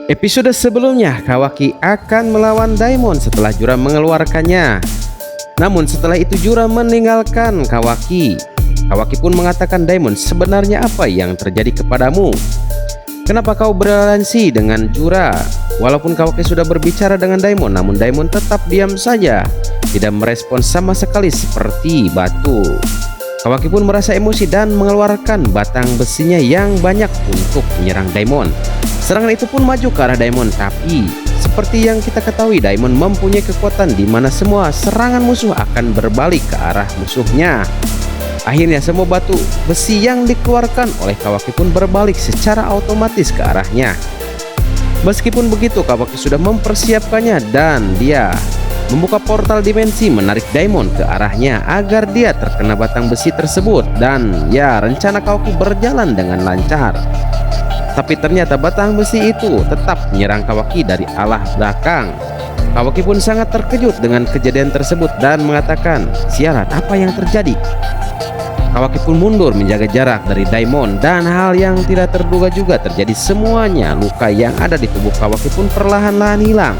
Episode sebelumnya, Kawaki akan melawan Daimon setelah Jura mengeluarkannya. Namun setelah itu Jura meninggalkan Kawaki. Kawaki pun mengatakan, Daimon, sebenarnya apa yang terjadi kepadamu? Kenapa kau beraliansi dengan Jura? Walaupun Kawaki sudah berbicara dengan Daimon, namun Daimon tetap diam saja, tidak merespon sama sekali seperti batu. Kawaki pun merasa emosi dan mengeluarkan batang besinya yang banyak untuk menyerang Daimon. Serangan itu pun maju ke arah Daimon, tapi seperti yang kita ketahui, Daimon mempunyai kekuatan di mana semua serangan musuh akan berbalik ke arah musuhnya. Akhirnya semua batu besi yang dikeluarkan oleh Kawaki pun berbalik secara otomatis ke arahnya. Meskipun begitu, Kawaki sudah mempersiapkannya dan dia membuka portal dimensi menarik Daimon ke arahnya agar dia terkena batang besi tersebut. Dan ya, rencana Kawaki berjalan dengan lancar. Tapi ternyata batang besi itu tetap menyerang Kawaki dari arah belakang. Kawaki pun sangat terkejut dengan kejadian tersebut dan mengatakan, sialan, apa yang terjadi? Kawaki pun mundur menjaga jarak dari Daimon, dan hal yang tidak terduga juga terjadi. Semuanya luka yang ada di tubuh Kawaki pun perlahan-lahan hilang.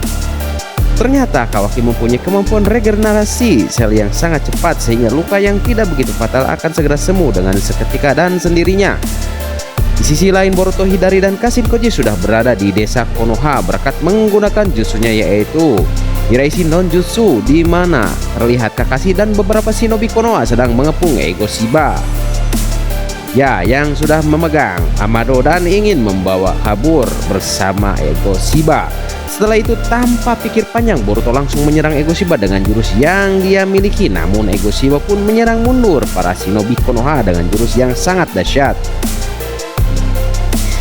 Ternyata Kawaki mempunyai kemampuan regenerasi sel yang sangat cepat, sehingga luka yang tidak begitu fatal akan segera sembuh dengan seketika dan sendirinya. Di sisi lain, Boruto, Hidari, dan Kashin Koji sudah berada di desa Konoha berkat menggunakan jutsunya, yaitu Hiraishin non Jutsu, di mana terlihat Kakashi dan beberapa shinobi Konoha sedang mengepung Ego Shiba, ya, yang sudah memegang Amado dan ingin membawa kabur bersama Ego Shiba. Setelah itu, tanpa pikir panjang, Boruto langsung menyerang Ego Shiba dengan jurus yang dia miliki. Namun Ego Shiba pun menyerang mundur para shinobi Konoha dengan jurus yang sangat dahsyat,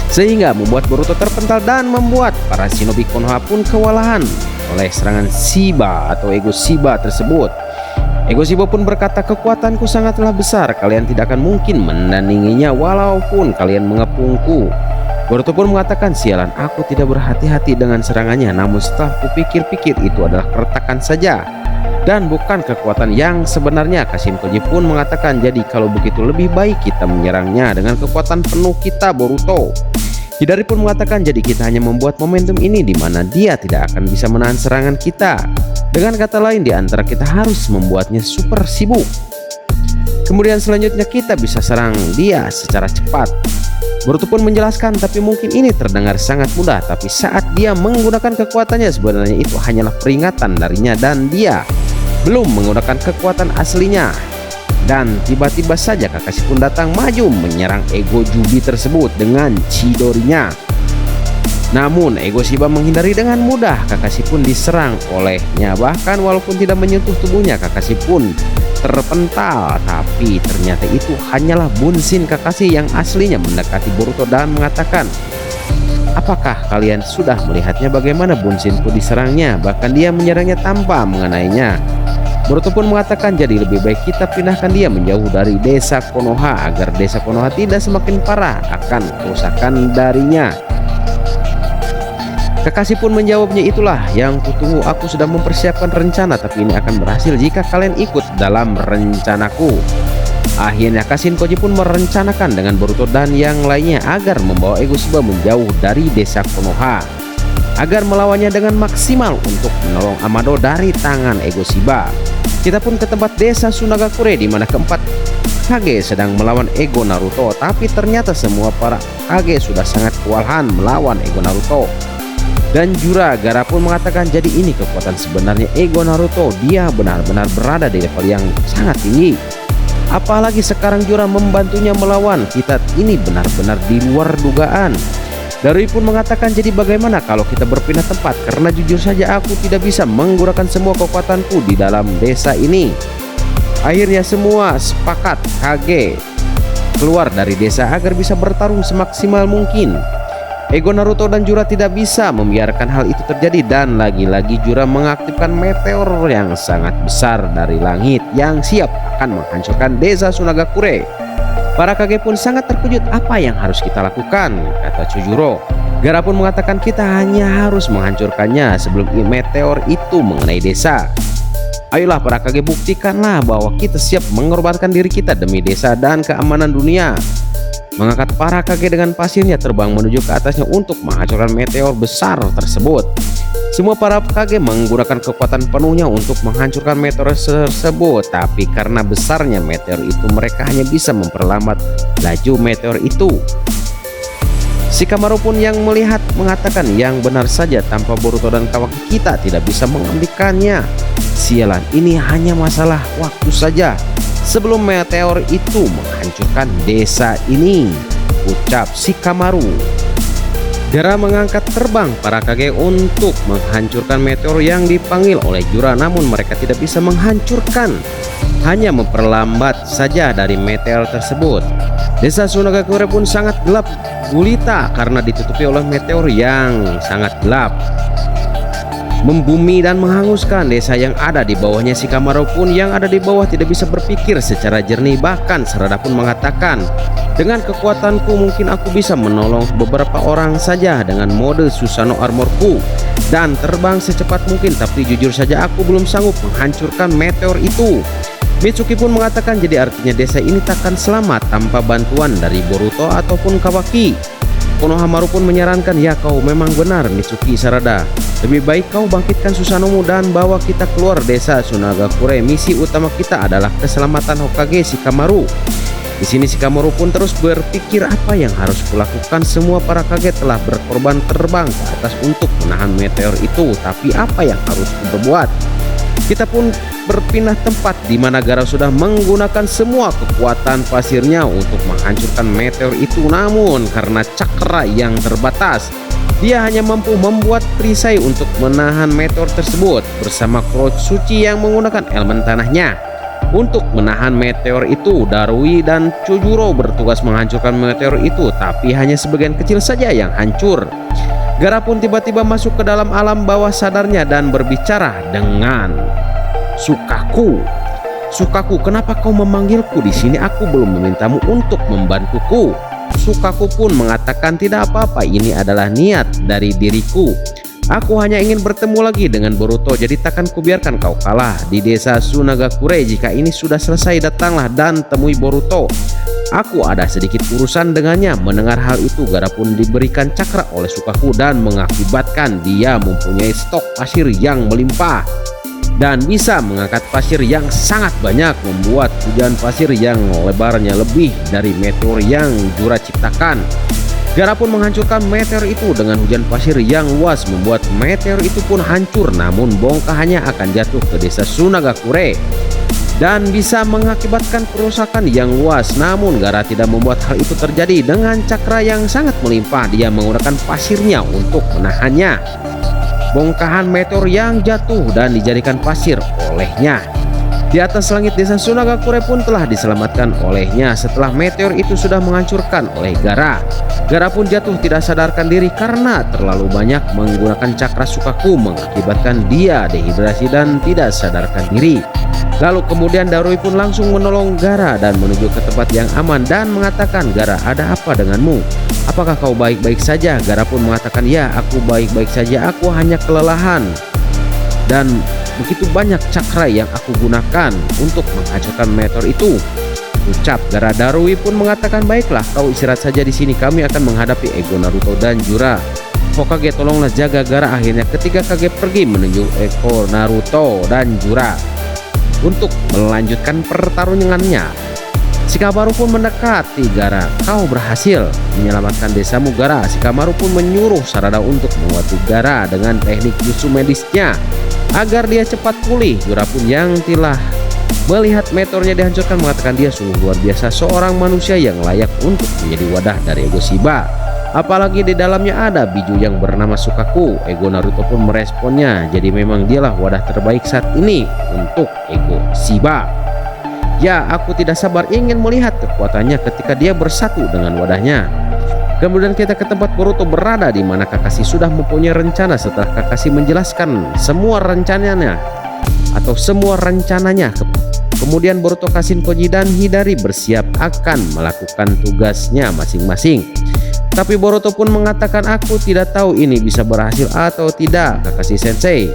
sehingga membuat Boruto terpental dan membuat para shinobi Konoha pun kewalahan oleh serangan Shiba atau Ego Shiba tersebut. Ego Shiba pun berkata, kekuatanku sangatlah besar, kalian tidak akan mungkin menandinginya walaupun kalian mengepungku. Boruto pun mengatakan, sialan, aku tidak berhati-hati dengan serangannya, namun setelah kupikir-pikir itu adalah keretakan saja dan bukan kekuatan yang sebenarnya. Kashin Koji pun mengatakan, jadi kalau begitu lebih baik kita menyerangnya dengan kekuatan penuh kita, Boruto. Hidari pun mengatakan, jadi kita hanya membuat momentum ini di mana dia tidak akan bisa menahan serangan kita. Dengan kata lain, di antara kita harus membuatnya super sibuk. Kemudian selanjutnya kita bisa serang dia secara cepat. Boruto pun menjelaskan, tapi mungkin ini terdengar sangat mudah, tapi saat dia menggunakan kekuatannya sebenarnya itu hanyalah peringatan darinya dan dia belum menggunakan kekuatan aslinya. Dan tiba-tiba saja Kakashi pun datang maju menyerang Ego Jubi tersebut dengan Chidorinya. Namun Ego Shiba menghindari dengan mudah. Kakashi pun diserang olehnya, bahkan walaupun tidak menyentuh tubuhnya, Kakashi pun terpental. Tapi ternyata itu hanyalah Bunshin Kakashi yang aslinya mendekati Boruto dan mengatakan, apakah kalian sudah melihatnya bagaimana Bunshinku diserangnya? Bahkan dia menyerangnya tanpa mengenainya. Boruto pun mengatakan, jadi lebih baik kita pindahkan dia menjauh dari desa Konoha agar desa Konoha tidak semakin parah akan kerusakan darinya. Kakashi pun menjawabnya, itulah yang kutunggu, aku sudah mempersiapkan rencana, tapi ini akan berhasil jika kalian ikut dalam rencanaku. Akhirnya Kashin Koji pun merencanakan dengan Boruto dan yang lainnya agar membawa Ego Shiba menjauh dari desa Konoha agar melawannya dengan maksimal untuk menolong Amado dari tangan Ego Shiba. Kita pun ke tempat desa Sunagakure di mana keempat Kage sedang melawan Ego Naruto, tapi ternyata semua para Kage sudah sangat kewalahan melawan Ego Naruto. Dan Jura Gara pun mengatakan, jadi ini kekuatan sebenarnya Ego Naruto, dia benar-benar berada di level yang sangat tinggi. Apalagi sekarang Jura membantunya melawan kita, ini benar-benar di luar dugaan. Darui pun mengatakan, jadi bagaimana kalau kita berpindah tempat, karena jujur saja aku tidak bisa menggunakan semua kekuatanku di dalam desa ini. Akhirnya semua sepakat Kage keluar dari desa agar bisa bertarung semaksimal mungkin. Ego Naruto dan Jura tidak bisa membiarkan hal itu terjadi, dan lagi-lagi Jura mengaktifkan meteor yang sangat besar dari langit yang siap akan menghancurkan desa Sunagakure. Para Kage pun sangat terkejut, apa yang harus kita lakukan, kata Chujuro. Gara pun mengatakan, kita hanya harus menghancurkannya sebelum meteor itu mengenai desa. Ayolah para Kage, buktikanlah bahwa kita siap mengorbankan diri kita demi desa dan keamanan dunia. mengangkat para Kage dengan pasirnya terbang menuju ke atasnya untuk menghancurkan meteor besar tersebut. Semua para Kage menggunakan kekuatan penuhnya untuk menghancurkan meteor tersebut, tapi karena besarnya meteor itu mereka hanya bisa memperlambat laju meteor itu. Shikamaru pun yang melihat mengatakan yang benar saja, tanpa Boruto dan Kawaki kita tidak bisa menghentikannya. Sialan, ini hanya masalah waktu saja sebelum meteor itu menghancurkan desa ini, ucap Shikamaru. Gaara mengangkat terbang para Kage untuk menghancurkan meteor yang dipanggil oleh Jura, namun mereka tidak bisa menghancurkan, hanya memperlambat saja dari meteor tersebut. Desa Sunagakure pun sangat gelap gulita karena ditutupi oleh meteor yang sangat gelap, membumi dan menghanguskan desa yang ada di bawahnya. Shikamaru pun yang ada di bawah tidak bisa berpikir secara jernih, bahkan Sarada pun mengatakan, dengan kekuatanku mungkin aku bisa menolong beberapa orang saja dengan mode Susanoo Armorku dan terbang secepat mungkin, tapi jujur saja aku belum sanggup menghancurkan meteor itu. Mitsuki pun mengatakan, jadi artinya desa ini takkan selamat tanpa bantuan dari Boruto ataupun Kawaki. Konohamaru pun menyarankan, ya kau memang benar Mitsuki Sarada, lebih baik kau bangkitkan Susanoo dan bawa kita keluar desa Sunagakure. Misi utama kita adalah keselamatan Hokage Shikamaru. Di sini Shikamaru pun terus berpikir, apa yang harus kulakukan? Semua para Kage telah berkorban terbang ke atas untuk menahan meteor itu, tapi apa yang harus kuperbuat? Kita pun berpindah tempat di mana Gaara sudah menggunakan semua kekuatan pasirnya untuk menghancurkan meteor itu, namun karena cakra yang terbatas, dia hanya mampu membuat perisai untuk menahan meteor tersebut bersama Kurotsuchi yang menggunakan elemen tanahnya. Untuk menahan meteor itu, Darui dan Chojuro bertugas menghancurkan meteor itu, tapi hanya sebagian kecil saja yang hancur. Gaara pun tiba-tiba masuk ke dalam alam bawah sadarnya dan berbicara dengan Sukaku. Sukaku, kenapa kau memanggilku di sini? Aku belum memintamu untuk membantuku. Sukaku pun mengatakan, tidak apa-apa, ini adalah niat dari diriku. Aku hanya ingin bertemu lagi dengan Boruto, jadi takkan kubiarkan kau kalah di desa Sunagakure. Jika ini sudah selesai, datanglah dan temui Boruto. Aku ada sedikit urusan dengannya. Mendengar hal itu, Gaara pun diberikan cakra oleh Sukaku dan mengakibatkan dia mempunyai stok pasir yang melimpah dan bisa mengangkat pasir yang sangat banyak, membuat hujan pasir yang lebarnya lebih dari meteor yang Jura ciptakan. Gaara pun menghancurkan meteor itu dengan hujan pasir yang luas, membuat meteor itu pun hancur, namun bongkahannya akan jatuh ke desa Sunagakure dan bisa mengakibatkan kerusakan yang luas. Namun Gaara tidak membuat hal itu terjadi. Dengan cakra yang sangat melimpah, dia menggunakan pasirnya untuk menahannya, bongkahan meteor yang jatuh dan dijadikan pasir olehnya. Di atas langit desa Sunagakure pun telah diselamatkan olehnya setelah meteor itu sudah menghancurkan oleh Gaara. Gaara pun jatuh tidak sadarkan diri karena terlalu banyak menggunakan cakra Sukaku, mengakibatkan dia dehidrasi dan tidak sadarkan diri. Lalu kemudian Darui pun langsung menolong Gaara dan menuju ke tempat yang aman dan mengatakan, Gaara, ada apa denganmu? Apakah kau baik-baik saja? Gaara pun mengatakan, ya, aku baik-baik saja, aku hanya kelelahan dan begitu banyak cakra yang aku gunakan untuk menghancurkan meteor itu, ucap Gaara. Darui pun mengatakan, baiklah, kau istirahat saja di sini, kami akan menghadapi Ego Naruto dan Jura. Hokage, tolonglah jaga Gaara. Akhirnya ketiga Kage pergi menuju Ego Naruto dan Jura untuk melanjutkan pertarungannya. Shikamaru pun mendekati Gaara. Kau berhasil menyelamatkan desamu, Gaara. Shikamaru pun menyuruh Sarada untuk mengobati Gaara dengan teknik jutsu medisnya agar dia cepat pulih. Jura pun yang telah melihat meteornya dihancurkan mengatakan, dia sungguh luar biasa, seorang manusia yang layak untuk menjadi wadah dari Ego Shiba. Apalagi di dalamnya ada biju yang bernama Sukaku. Ego Naruto pun meresponnya, jadi memang dialah wadah terbaik saat ini untuk Ego Shiba. Ya, aku tidak sabar ingin melihat kekuatannya ketika dia bersatu dengan wadahnya. Kemudian kita ke tempat Boruto berada, di mana Kakashi sudah mempunyai rencana. Setelah Kakashi menjelaskan semua rencananya, kemudian Boruto, Kashin-Koji dan Hidari bersiap akan melakukan tugasnya masing-masing. Tapi Boruto pun mengatakan, aku tidak tahu ini bisa berhasil atau tidak, Kakashi Sensei,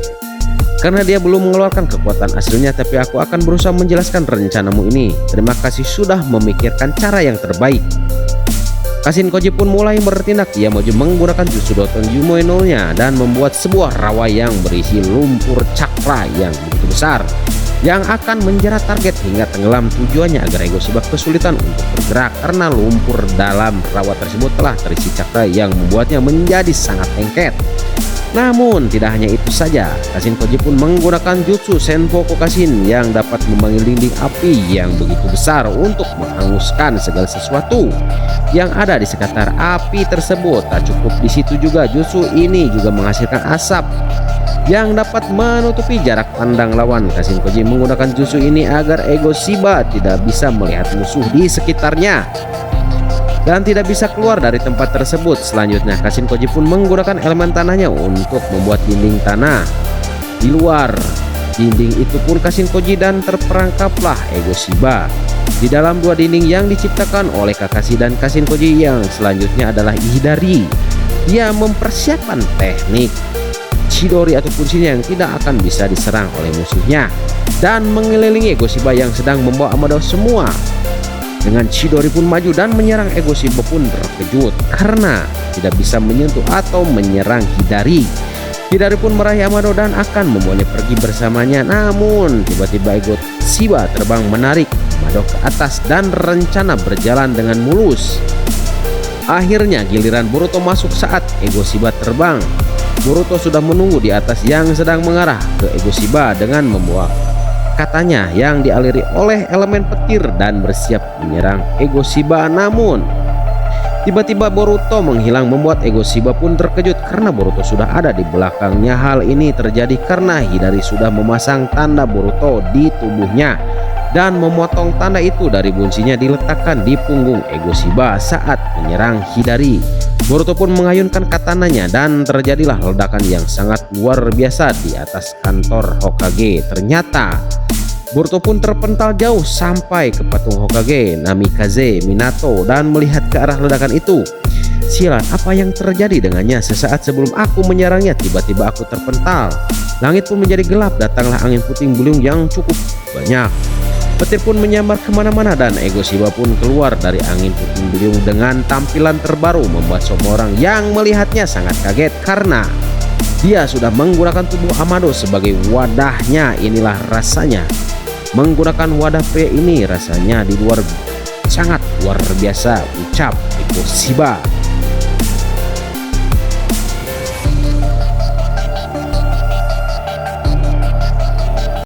karena dia belum mengeluarkan kekuatan aslinya, tapi aku akan berusaha menjelaskan rencanamu ini. Terima kasih sudah memikirkan cara yang terbaik. Kashin Koji pun mulai bertindak. Ia maju menggunakan jutsu Doton Yumoino-nya dan membuat sebuah rawa yang berisi lumpur cakra yang begitu besar yang akan menjerat target hingga tenggelam. Tujuannya agar Ego Shiba kesulitan untuk bergerak karena lumpur dalam rawa tersebut telah terisi cakra yang membuatnya menjadi sangat lengket. Namun tidak hanya itu saja, Kashin Koji pun menggunakan jutsu Senpoku Kashin yang dapat memanggil dinding api yang begitu besar untuk menghanguskan segala sesuatu yang ada di sekitar api tersebut. Tak cukup di situ juga, jutsu ini juga menghasilkan asap yang dapat menutupi jarak pandang lawan. Kashin Koji menggunakan jutsu ini agar Ego Shiba tidak bisa melihat musuh di sekitarnya dan tidak bisa keluar dari tempat tersebut. Selanjutnya Kashin Koji pun menggunakan elemen tanahnya untuk membuat dinding tanah di luar dinding itu pun Kashin Koji, dan terperangkaplah Ego Shiba di dalam dua dinding yang diciptakan oleh Kakashi dan Kashin Koji. Yang selanjutnya adalah Ihidari. Dia mempersiapkan teknik Chidori ataupun Shin yang tidak akan bisa diserang oleh musuhnya dan mengelilingi Ego Shiba yang sedang membawa Amado semua. Dengan Chidori pun maju dan menyerang. Ego Shiba pun terkejut karena tidak bisa menyentuh atau menyerang Hidari. Hidari pun meraih Amado dan akan membawanya pergi bersamanya. Namun tiba-tiba Ego Shiba terbang menarik Amado ke atas dan rencana berjalan dengan mulus. Akhirnya giliran Boruto masuk saat Ego Shiba terbang. Boruto sudah menunggu di atas yang sedang mengarah ke Ego Shiba dengan membawa katanya yang dialiri oleh elemen petir dan bersiap menyerang Ego Shiba. Namun tiba-tiba Boruto menghilang membuat Ego Shiba pun terkejut karena Boruto sudah ada di belakangnya. Hal ini terjadi karena Hidari sudah memasang tanda Boruto di tubuhnya dan memotong tanda itu dari buncinya diletakkan di punggung Ego Shiba saat menyerang Hidari. Boruto pun mengayunkan katananya dan terjadilah ledakan yang sangat luar biasa di atas kantor Hokage. Ternyata Boruto pun terpental jauh sampai ke patung Hokage Namikaze Minato dan melihat ke arah ledakan itu. Sialan, apa yang terjadi dengannya? Sesaat sebelum aku menyerangnya, tiba-tiba aku terpental. Langit pun menjadi gelap, datanglah angin puting beliung yang cukup banyak. Petir pun menyambar kemana-mana dan Ego Shiba pun keluar dari angin puting beliung dengan tampilan terbaru, membuat semua orang yang melihatnya sangat kaget karena dia sudah menggunakan tubuh Amado sebagai wadahnya. Inilah rasanya menggunakan wadah pria ini, rasanya di luar sangat luar biasa, ucap Ego Shiba.